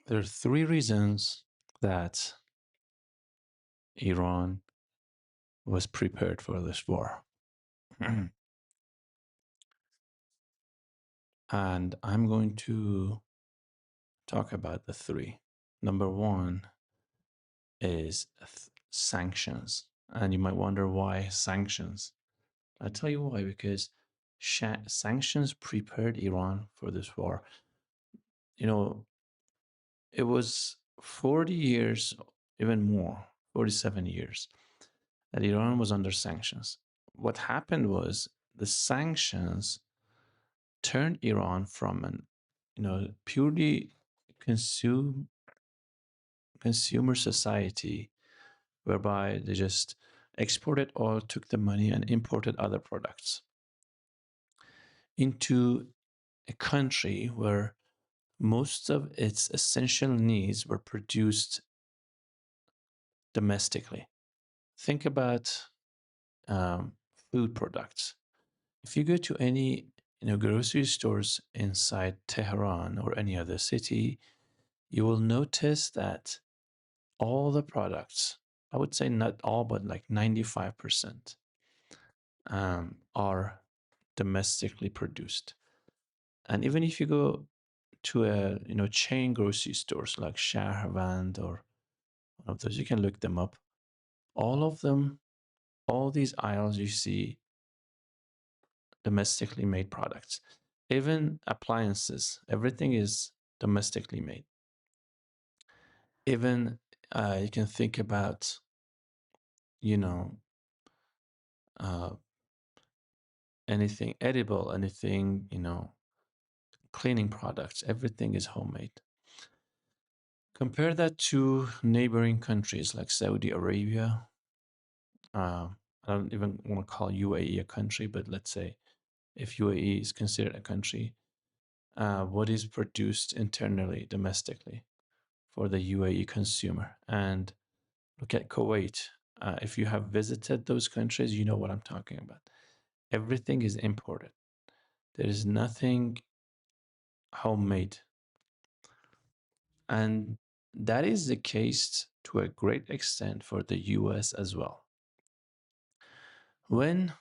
There are three reasons that Iran was prepared for this war. And I'm going to talk about the three. Number one is sanctions. And you might wonder why sanctions. I'll tell you why, because sanctions prepared Iran for this war. You know, it was 40 years, even more, 47 years, that Iran was under sanctions. What happened was the sanctions turned Iran from an purely consume consumer society whereby they just exported oil, took the money, and imported other products into a country where most of its essential needs were produced domestically. Think about um, food products. If you go to any grocery stores inside Tehran or any other city, you will notice that all the products, I would say not all, but like 95%, are domestically produced. And even if you go to a chain grocery stores like Shahrvand or one of those, you can look them up. All of them, all these aisles you see domestically made products. Even appliances, everything is domestically made. Even you can think about, you know, uh, anything edible, anything, cleaning products, everything is homemade. Compare that to neighboring countries like Saudi Arabia. Uh, I don't even want to call UAE a country, but let's say if UAE is considered a country, what is produced internally, domestically for the UAE consumer? And look at Kuwait. If you have visited those countries, you know what I'm talking about. Everything is imported. There is nothing homemade. And that is the case to a great extent for the US as well. When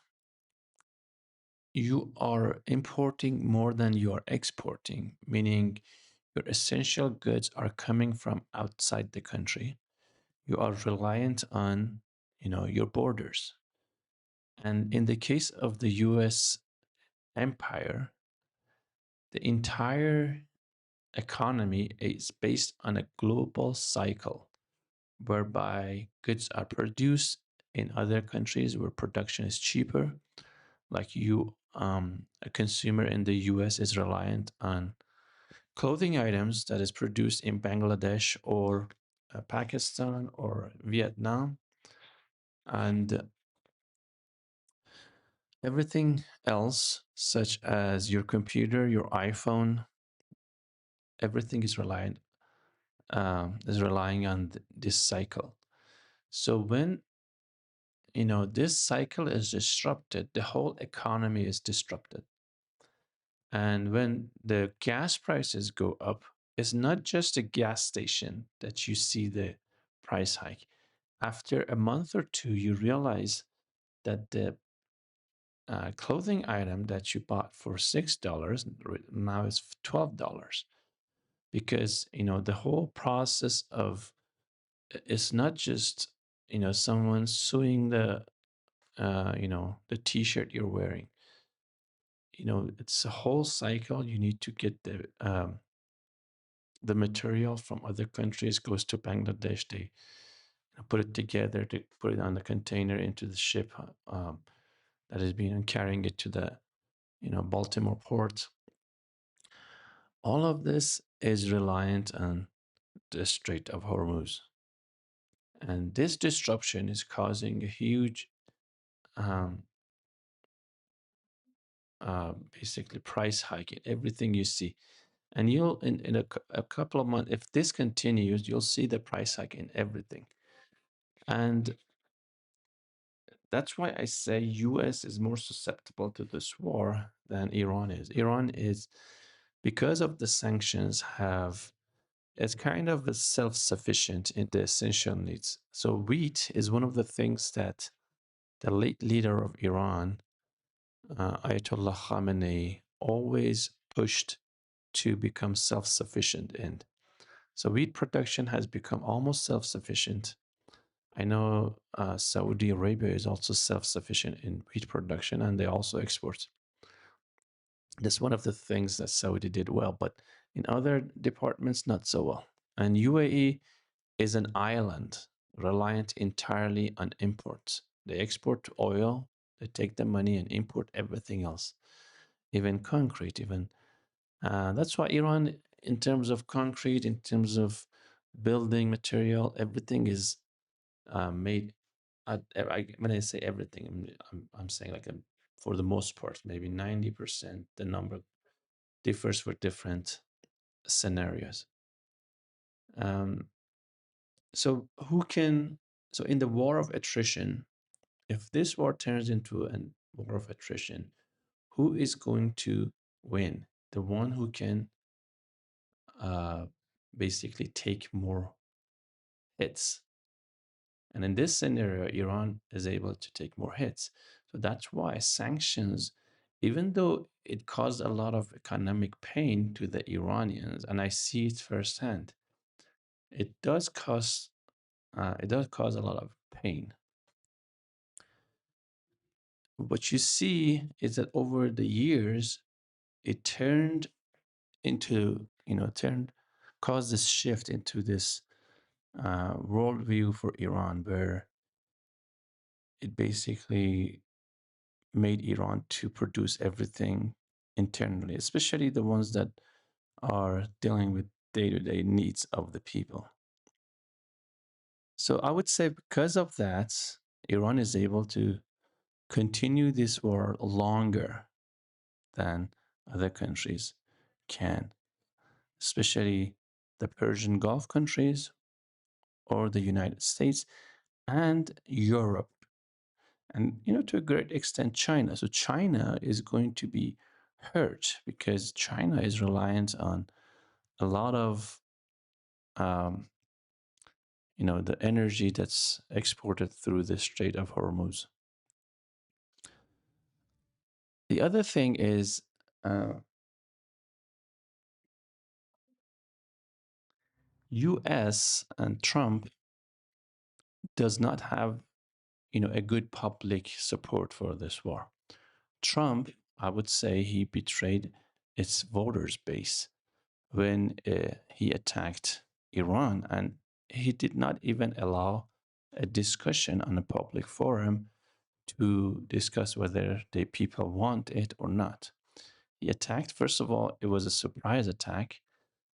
you are importing more than you are exporting, meaning your essential goods are coming from outside the country, you are reliant on, your borders. And in the case of the US empire, the entire economy is based on a global cycle whereby goods are produced in other countries where production is cheaper. Like a consumer in the US is reliant on clothing items that is produced in Bangladesh or Pakistan or Vietnam. And everything else, such as your computer, your iPhone, everything is relying on this cycle. So when this cycle is disrupted, the whole economy is disrupted. And when the gas prices go up, it's not just a gas station that you see the price hike. After a month or two, you realize that the clothing item that you bought for $6 now is $12, because the whole process of it's not just someone sewing the t-shirt you're wearing. It's a whole cycle. You need to get the material from other countries, goes to Bangladesh. They put it together, to put it on the container into the ship that is being carrying it to the Baltimore port. All of this is reliant on the Strait of Hormuz, and this disruption is causing a huge um, basically price hike in everything you see. And you'll in a couple of months, if this continues, you'll see the price hike in everything. And that's why I say US is more susceptible to this war than Iran is. Iran is, because of the sanctions, have is kind of a self-sufficient in the essential needs. So wheat is one of the things that the late leader of Iran, Ayatollah Khamenei, always pushed to become self-sufficient in. So wheat production has become almost self-sufficient. I know Saudi Arabia is also self-sufficient in wheat production, and they also export. That's one of the things that Saudi did well, but in other departments, not so well. And UAE is an island reliant entirely on imports. They export oil, they take the money and import everything else, even concrete, even. That's why Iran, in terms of concrete, in terms of building material, everything is made. When I say everything, I'm saying like for the most part, maybe 90%. The number differs for different scenarios. Um, so who can? So in the war of attrition, if this war turns into a war of attrition, who is going to win? The one who can uh, basically take more hits. And in this scenario, Iran is able to take more hits. So that's why sanctions, even though it caused a lot of economic pain to the Iranians, and I see it firsthand, it does cause a lot of pain. What you see is that over the years, it turned into, caused this shift into this worldview for Iran, where it basically made Iran to produce everything internally, especially the ones that are dealing with day-to-day needs of the people. So I would say because of that, Iran is able to continue this war longer than other countries can, especially the Persian Gulf countries or the United States and Europe, and to a great extent China. So China is going to be hurt because China is reliant on a lot of um, the energy that's exported through the Strait of Hormuz. The other thing is U.S. and Trump does not have a good public support for this war. Trump, I would say, he betrayed its voters base when he attacked Iran, and he did not even allow a discussion on a public forum to discuss whether the people want it or not. He attacked, first of all, it was a surprise attack.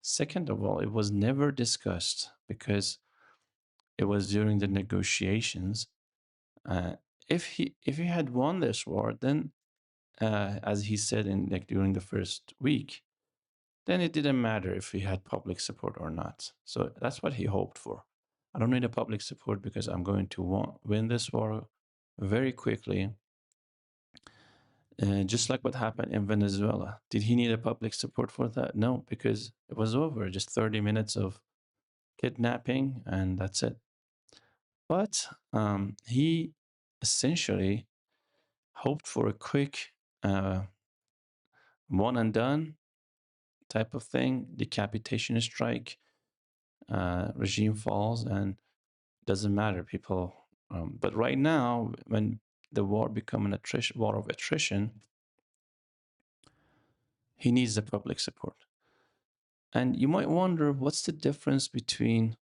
Second of all, it was never discussed because it was during the negotiations. Uh, if he had won this war, then as he said in like during the first week, then it didn't matter if he had public support or not. So that's what he hoped for. I don't need a public support because I'm going to win this war very quickly. Just like what happened in Venezuela. Did he need a public support for that? No, because it was over. Just 30 minutes of kidnapping, and that's it. But he essentially hoped for a quick one and done type of thing, decapitation strike, regime falls, and doesn't matter. People, but right now, when the war become an war of attrition, he needs the public support. And you might wonder what's the difference between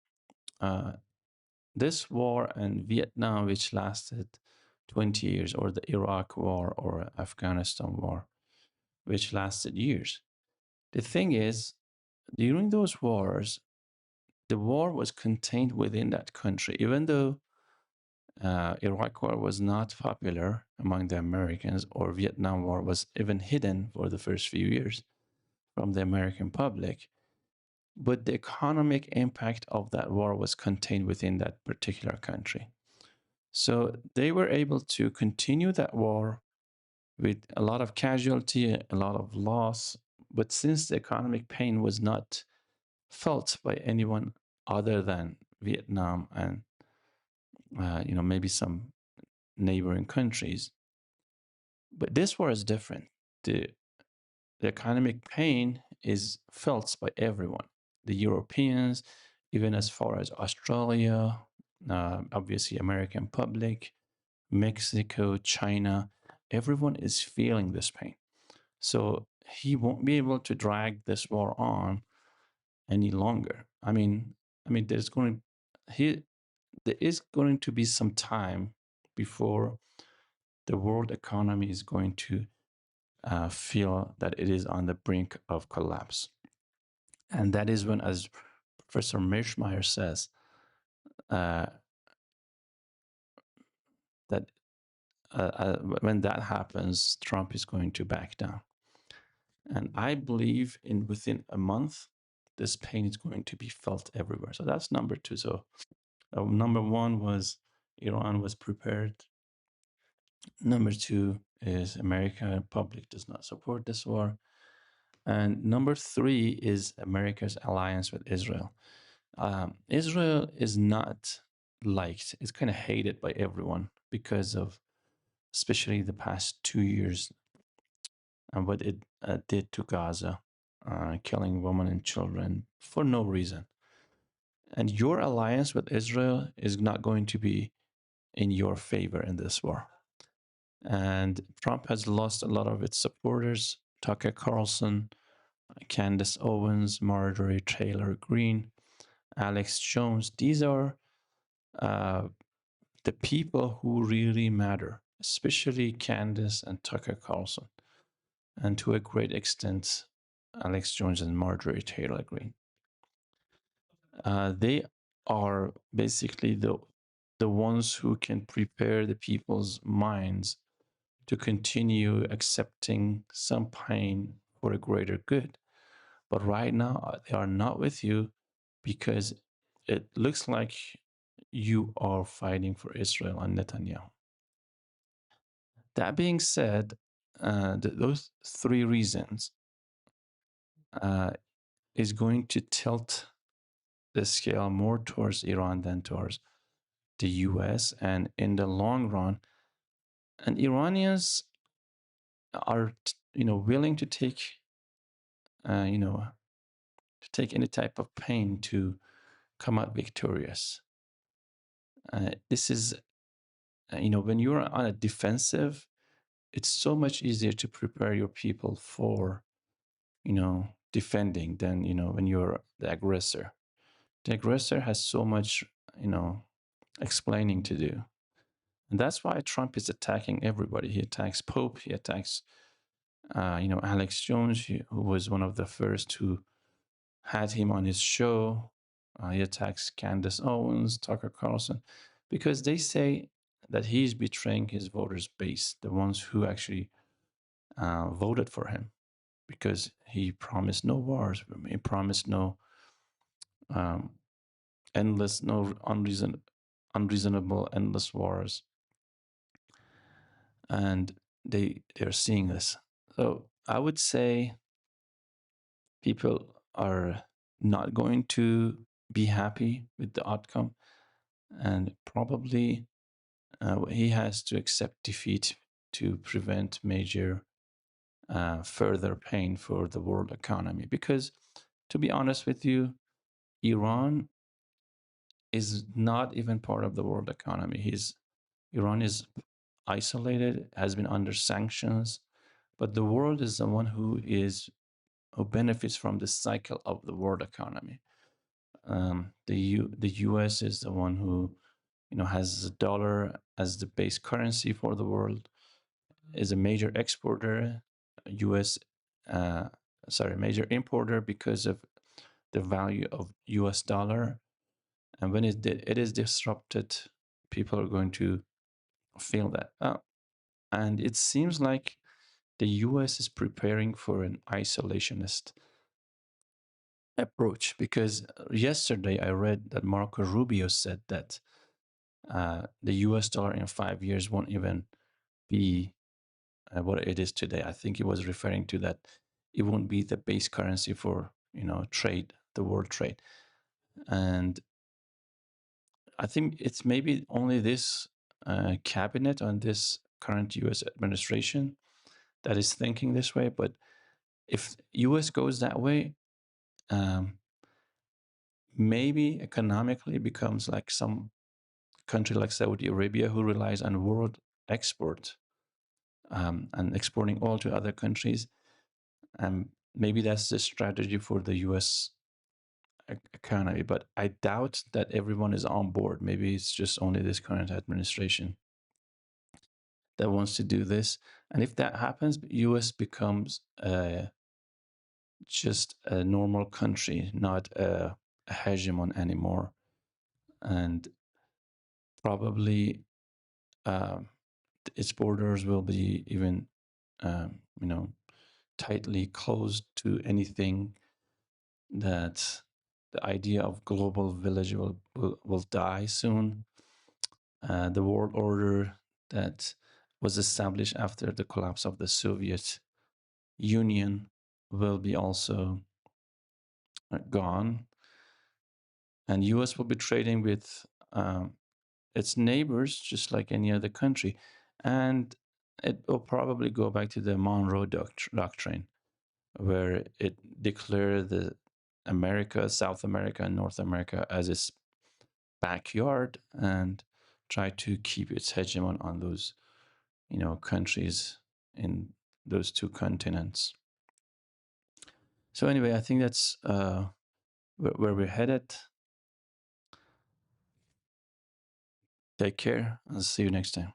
uh, this war and Vietnam, which lasted 20 years, or the Iraq war or Afghanistan war, which lasted years. The thing is, during those wars, the war was contained within that country, even though Iraq war was not popular among the Americans, or Vietnam war was even hidden for the first few years from the American public. But the economic impact of that war was contained within that particular country. So they were able to continue that war with a lot of casualty, a lot of loss. But since the economic pain was not felt by anyone other than Vietnam and maybe some neighboring countries. But this war is different. The economic pain is felt by everyone, the Europeans, even as far as Australia, obviously American public, Mexico, China. Everyone is feeling this pain. So he won't be able to drag this war on any longer. I mean, he there is going to be some time before the world economy is going to feel that it is on the brink of collapse. And that is when, as Professor Mearsheimer says, uh, that when that happens, Trump is going to back down. And I believe in within a month, this pain is going to be felt everywhere. So that's number two. So number one was Iran was prepared. Number two is America public does not support this war. And number three is America's alliance with Israel. Israel is not liked, it's kind of hated by everyone because of especially the past 2 years and what it did to Gaza, killing women and children for no reason. And your alliance with Israel is not going to be in your favor in this war. And Trump has lost a lot of its supporters: Tucker Carlson, Candace Owens, Marjorie Taylor Greene, Alex Jones. These are uh, the people who really matter, especially Candace and Tucker Carlson, and to a great extent, Alex Jones and Marjorie Taylor Greene. They are basically the ones who can prepare the people's minds to continue accepting some pain for a greater good. But right now, they are not with you because it looks like you are fighting for Israel and Netanyahu. That being said, those three reasons uh, is going to tilt the scale more towards Iran than towards the US. And in the long run, and Iranians are, willing to take, uh, you know, to take any type of pain to come out victorious. This is, when you're on a defensive, it's so much easier to prepare your people for, defending than, when you're the aggressor. The aggressor has so much, explaining to do. And that's why Trump is attacking everybody. He attacks Pope, he attacks, Alex Jones, who was one of the first who had him on his show. He attacks Candace Owens, Tucker Carlson, because they say that he's betraying his voters' base, the ones who actually voted for him, because he promised no wars, he promised no um, no unreasonable, endless wars, and they're seeing this. So I would say people are not going to be happy with the outcome, and probably he has to accept defeat to prevent major further pain for the world economy. Because, to be honest with you, Iran is not even part of the world economy. Iran is isolated, has been under sanctions, but the world is the one who benefits from the cycle of the world economy. The U.S. is the one who has the dollar as the base currency for the world, is a major exporter, U.S. Uh, major importer because of the value of U.S. dollar. And when it is disrupted, people are going to feel that. And it seems like the US is preparing for an isolationist approach because yesterday I read that Marco Rubio said that the US dollar in 5 years won't even be what it is today. I think he was referring to that it won't be the base currency for trade the world trade. And I think it's maybe only this cabinet on this current U.S. administration that is thinking this way. But if U.S. goes that way, um, maybe economically becomes like some country like Saudi Arabia, who relies on world export and exporting oil to other countries. Maybe that's the strategy for the U.S. Economy, but I doubt that everyone is on board. Maybe it's just only this current administration that wants to do this. And if that happens, U.S. becomes just a normal country, not a hegemon anymore, and probably um, its borders will be even, you know, tightly closed to anything that the idea of global village will die soon. The world order that was established after the collapse of the Soviet Union will be also gone, and U.S. will be trading with its neighbors just like any other country, and it will probably go back to the Monroe Doctrine, where it declared the America, South America, and North America as its backyard, and try to keep its hegemon on those, countries in those two continents. So anyway, I think that's where we're headed. Take care and see you next time.